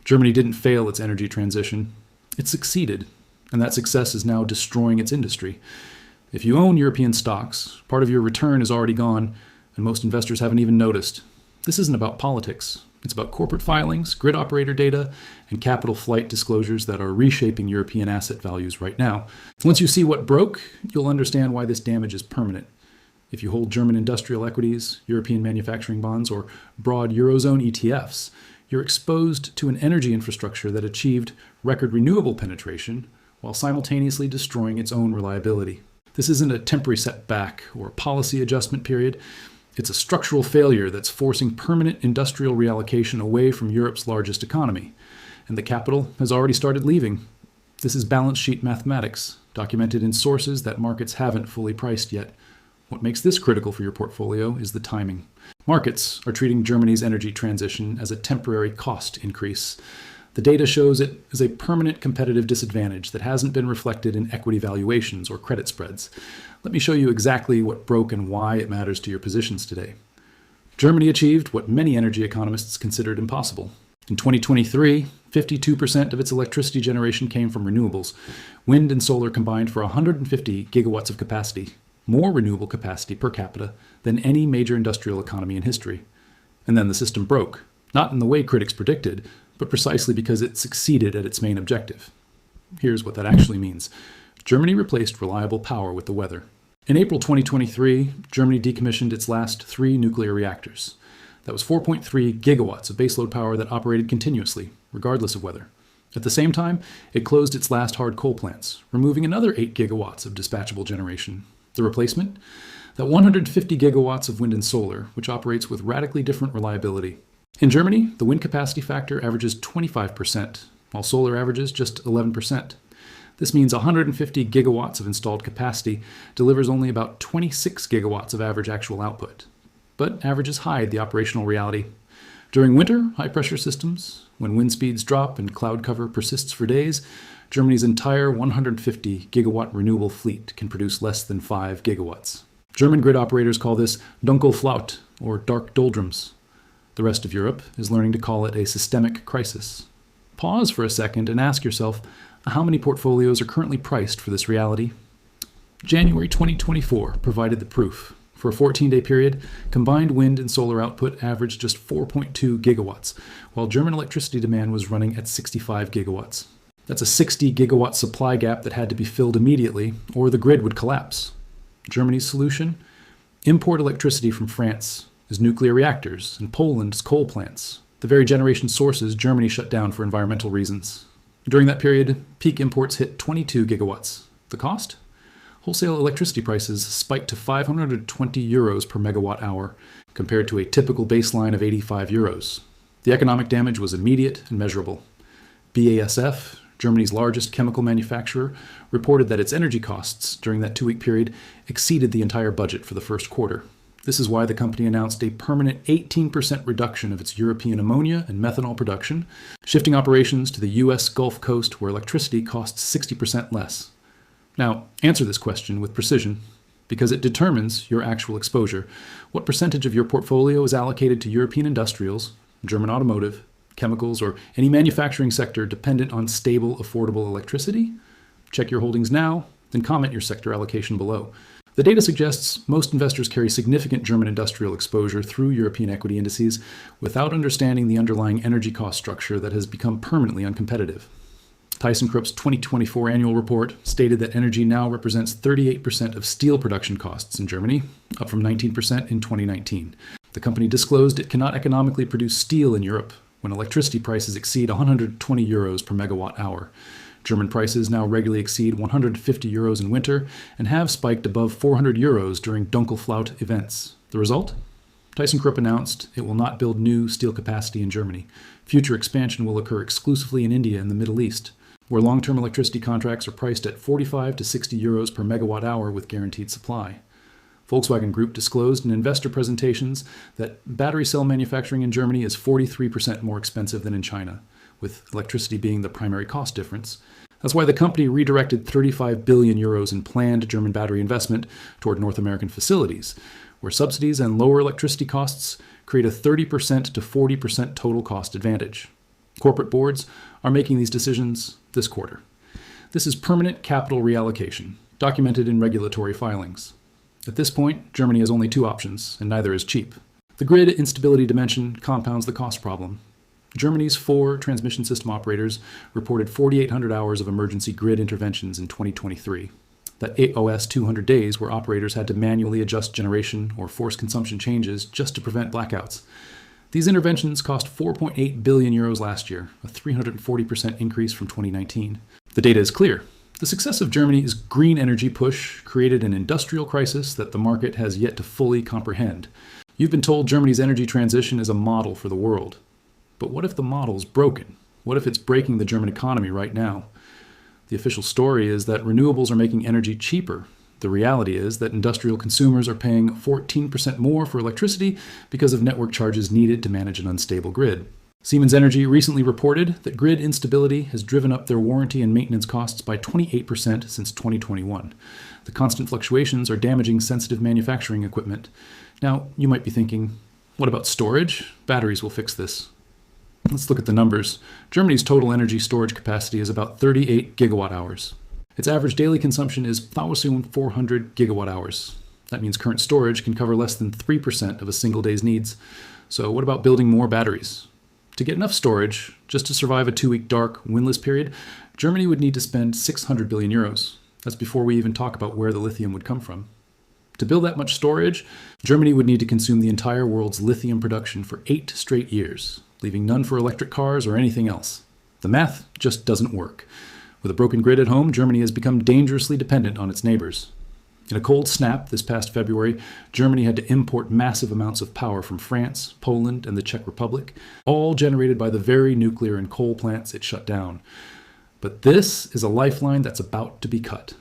Germany didn't fail its energy transition. It succeeded, and that success is now destroying its industry. If you own European stocks, part of your return is already gone, and most investors haven't even noticed. This isn't about politics. It's about corporate filings, grid operator data, and capital flight disclosures that are reshaping European asset values right now. Once you see what broke, you'll understand why this damage is permanent. If you hold German industrial equities, European manufacturing bonds, or broad Eurozone ETFs, you're exposed to an energy infrastructure that achieved record renewable penetration while simultaneously destroying its own reliability. This isn't a temporary setback or policy adjustment period. It's a structural failure that's forcing permanent industrial reallocation away from Europe's largest economy. And the capital has already started leaving. This is balance sheet mathematics, documented in sources that markets haven't fully priced yet. What makes this critical for your portfolio is the timing. Markets are treating Germany's energy transition as a temporary cost increase. The data shows it is a permanent competitive disadvantage that hasn't been reflected in equity valuations or credit spreads. Let me show you exactly what broke and why it matters to your positions today. Germany achieved what many energy economists considered impossible. In 2023, 52% of its electricity generation came from renewables. Wind and solar combined for 150 gigawatts of capacity, more renewable capacity per capita than any major industrial economy in history. And then the system broke, not in the way critics predicted, but precisely because it succeeded at its main objective. Here's what that actually means. Germany replaced reliable power with the weather. In April 2023, Germany decommissioned its last 3 nuclear reactors. That was 4.3 gigawatts of baseload power that operated continuously, regardless of weather. At the same time, it closed its last hard coal plants, removing another 8 gigawatts of dispatchable generation. The replacement? That 150 gigawatts of wind and solar, which operates with radically different reliability. In Germany, the wind capacity factor averages 25%, while solar averages just 11%. This means 150 gigawatts of installed capacity delivers only about 26 gigawatts of average actual output. But averages hide the operational reality. During winter, high-pressure systems, when wind speeds drop and cloud cover persists for days, Germany's entire 150 gigawatt renewable fleet can produce less than 5 gigawatts. German grid operators call this Dunkelflaut, or dark doldrums. The rest of Europe is learning to call it a systemic crisis. Pause for a second and ask yourself how many portfolios are currently priced for this reality. January 2024 provided the proof. For a 14-day period, combined wind and solar output averaged just 4.2 gigawatts, while German electricity demand was running at 65 gigawatts. That's a 60 gigawatt supply gap that had to be filled immediately, or the grid would collapse. Germany's solution? Import electricity from France, as nuclear reactors, and Poland's coal plants, the very generation sources Germany shut down for environmental reasons. During that period, peak imports hit 22 gigawatts. The cost? Wholesale electricity prices spiked to 520 euros per megawatt hour, compared to a typical baseline of 85 euros. The economic damage was immediate and measurable. BASF, Germany's largest chemical manufacturer, reported that its energy costs during that 2-week period exceeded the entire budget for the first quarter. This is why the company announced a permanent 18% reduction of its European ammonia and methanol production, shifting operations to the US Gulf Coast where electricity costs 60% less. Now, answer this question with precision, because it determines your actual exposure. What percentage of your portfolio is allocated to European industrials, German automotive, chemicals, or any manufacturing sector dependent on stable, affordable electricity? Check your holdings now, then comment your sector allocation below. The data suggests most investors carry significant German industrial exposure through European equity indices without understanding the underlying energy cost structure that has become permanently uncompetitive. ThyssenKrupp's 2024 annual report stated that energy now represents 38% of steel production costs in Germany, up from 19% in 2019. The company disclosed it cannot economically produce steel in Europe when electricity prices exceed 120 euros per megawatt hour. German prices now regularly exceed 150 euros in winter and have spiked above 400 euros during Dunkelflaut events. The result? ThyssenKrupp announced it will not build new steel capacity in Germany. Future expansion will occur exclusively in India and the Middle East, where long-term electricity contracts are priced at 45 to 60 euros per megawatt hour with guaranteed supply. Volkswagen Group disclosed in investor presentations that battery cell manufacturing in Germany is 43% more expensive than in China, with electricity being the primary cost difference. That's why the company redirected 35 billion euros in planned German battery investment toward North American facilities, where subsidies and lower electricity costs create a 30% to 40% total cost advantage. Corporate boards are making these decisions this quarter. This is permanent capital reallocation, documented in regulatory filings. At this point, Germany has only two options, and neither is cheap. The grid instability dimension compounds the cost problem. Germany's 4 transmission system operators reported 4,800 hours of emergency grid interventions in 2023. That AOS 200 days where operators had to manually adjust generation or force consumption changes just to prevent blackouts. These interventions cost 4.8 billion euros last year, a 340% increase from 2019. The data is clear. The success of Germany's green energy push created an industrial crisis that the market has yet to fully comprehend. You've been told Germany's energy transition is a model for the world. But what if the model's broken? What if it's breaking the German economy right now? The official story is that renewables are making energy cheaper. The reality is that industrial consumers are paying 14% more for electricity because of network charges needed to manage an unstable grid. Siemens Energy recently reported that grid instability has driven up their warranty and maintenance costs by 28% since 2021. The constant fluctuations are damaging sensitive manufacturing equipment. Now, you might be thinking, what about storage? Batteries will fix this. Let's look at the numbers. Germany's total energy storage capacity is about 38 gigawatt hours. Its average daily consumption is 1,400 gigawatt hours. That means current storage can cover less than 3% of a single day's needs. So what about building more batteries? To get enough storage, just to survive a 2-week dark, windless period, Germany would need to spend 600 billion euros. That's before we even talk about where the lithium would come from. To build that much storage, Germany would need to consume the entire world's lithium production for 8 straight years, leaving none for electric cars or anything else. The math just doesn't work. With a broken grid at home, Germany has become dangerously dependent on its neighbors. In a cold snap this past February, Germany had to import massive amounts of power from France, Poland, and the Czech Republic, all generated by the very nuclear and coal plants it shut down. But this is a lifeline that's about to be cut.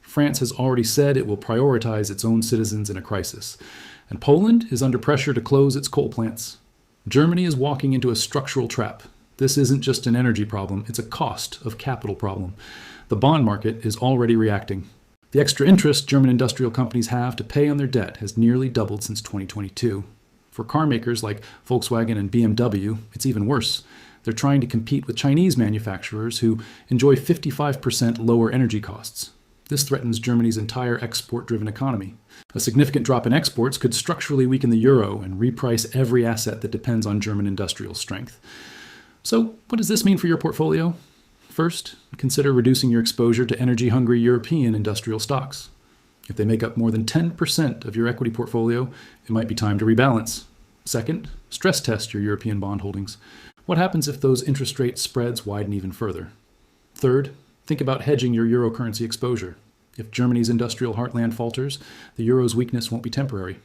France has already said it will prioritize its own citizens in a crisis, and Poland is under pressure to close its coal plants. Germany is walking into a structural trap. This isn't just an energy problem, it's a cost of capital problem. The bond market is already reacting. The extra interest German industrial companies have to pay on their debt has nearly doubled since 2022. For car makers like Volkswagen and BMW, it's even worse. They're trying to compete with Chinese manufacturers who enjoy 55% lower energy costs. This threatens Germany's entire export-driven economy. A significant drop in exports could structurally weaken the euro and reprice every asset that depends on German industrial strength. So, what does this mean for your portfolio? First, consider reducing your exposure to energy-hungry European industrial stocks. If they make up more than 10% of your equity portfolio, it might be time to rebalance. Second, stress test your European bond holdings. What happens if those interest rate spreads widen even further? Third, think about hedging your euro currency exposure. If Germany's industrial heartland falters, the euro's weakness won't be temporary.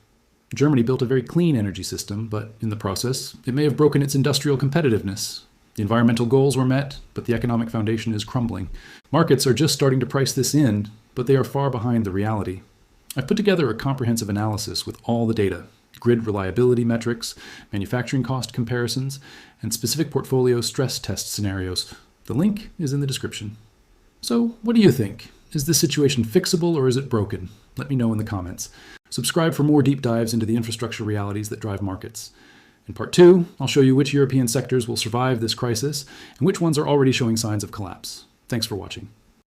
Germany built a very clean energy system, but in the process, it may have broken its industrial competitiveness. The environmental goals were met, but the economic foundation is crumbling. Markets are just starting to price this in, but they are far behind the reality. I've put together a comprehensive analysis with all the data, grid reliability metrics, manufacturing cost comparisons, and specific portfolio stress test scenarios. The link is in the description. So, what do you think? Is this situation fixable or is it broken? Let me know in the comments. Subscribe for more deep dives into the infrastructure realities that drive markets. In part 2, I'll show you which European sectors will survive this crisis and which ones are already showing signs of collapse. Thanks for watching.